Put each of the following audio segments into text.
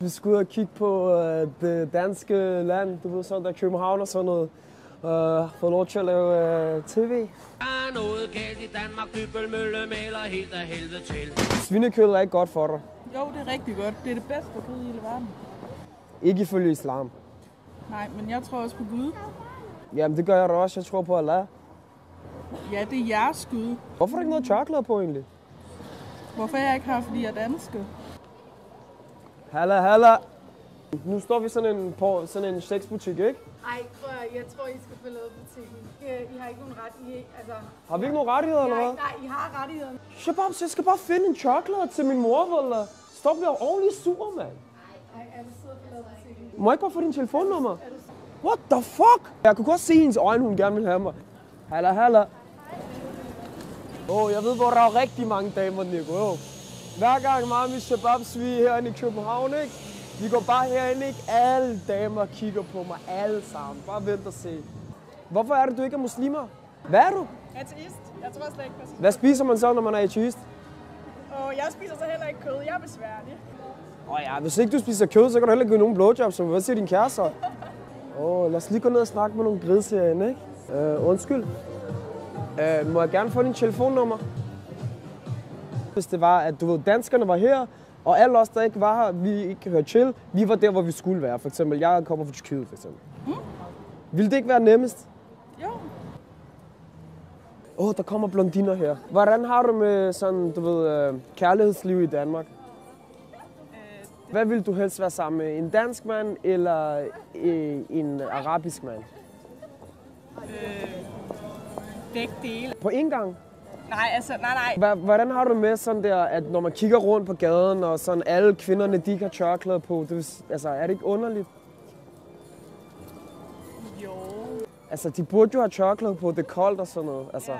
Vi skal ud og kigge på det danske land, du ved, sådan der København og sådan noget. Få lov til at lave tv. Der er noget galt i Danmark, Dybbølmølle maler helt af helvede til. Svinekød er ikke godt for dig. Jo, det er rigtig godt. Det er det bedste kød i hele verden. Ikke ifølge islam. Nej, men jeg tror også på Gud. Jamen det gør jeg da også, jeg tror på Allah. Ja, det er jeres Gud. Hvorfor er der ikke noget tørklæde på egentlig? Hvorfor jeg ikke har, fordi jeg er danske? Halla. Nu står vi sådan en sexbutik, ikke? Ej, jeg tror, I skal forlade butikken. I har ikke nogen ret. Har vi ikke nogen rettigheder, eller hvad? Nej, I har rettighederne. Shabab, så jeg skal bare finde en chokolade til min mor, eller? Stop, jeg er ordentligt sur, mand. Ej, er du sød at forlade butikken? Må jeg ikke bare få din telefonnummer? What the fuck? Jeg kunne godt se hendes øjne, hun gerne ville have mig. Halla. Jeg ved, hvor der er rigtig mange damer, Nico. Hver gang mig og min shababs, vi er herinde i København, ikke? Vi går bare herinde, ikke? Alle damer kigger på mig, alle sammen. Bare vent og se. Hvorfor er det, du ikke er muslimer? Hvad er du? Ateist. Jeg tror slet ikke på Hvad spiser man så, når man er ateist? Og jeg spiser så heller ikke kød. Jeg er besværlig. Ja, hvis ikke du spiser kød, så kan du heller ikke give nogen blowjobs. Så hvad siger din kæreste? Lad os lige gå ned og snakke med nogle grids herinde, ikke? Undskyld. Må jeg gerne få din telefonnummer? Hvis det var, at du ved, danskerne var her, og alle os, der ikke var her, vi ikke hørte til, vi var der, hvor vi skulle være. For eksempel, jeg kommer fra Tyrkiet, for eksempel. Ville det ikke være nemmest? Jo. Der kommer blondiner her. Hvordan har du med sådan, du ved, kærlighedsliv i Danmark? Hvad vil du helst være sammen med? En dansk mand eller en arabisk mand? Begge dele. På én gang? Nej. Hvordan har du med sådan der, at når man kigger rundt på gaden, og sådan alle kvinderne, de ikke har tørklæder på, er det ikke underligt? Jo. Altså, de burde jo have tørklæder på, det er koldt og sådan noget. Altså. Ja.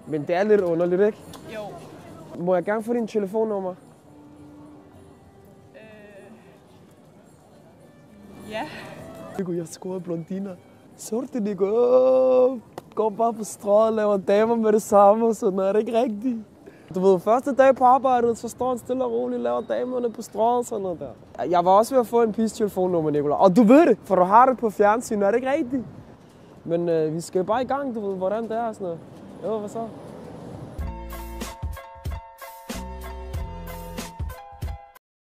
Men det er lidt underligt, ikke? Jo. Må jeg gerne få din telefonnummer? Ja. Nico, jeg scorede blondiner. Så du det, Nico? Går bare på strået og laver damer med det samme og sådan noget. Er det ikke rigtigt? Du ved, første dag på arbejdet, så står han stille og roligt og laver damerne på strået og sådan noget der. Jeg var også ved at få en piges telefonnummer, Nicolai. Og du ved det, for du har det på fjernsyn. Er det ikke rigtigt? Men vi skal bare i gang, du ved, hvordan det er og sådan noget. Jo, hvad så?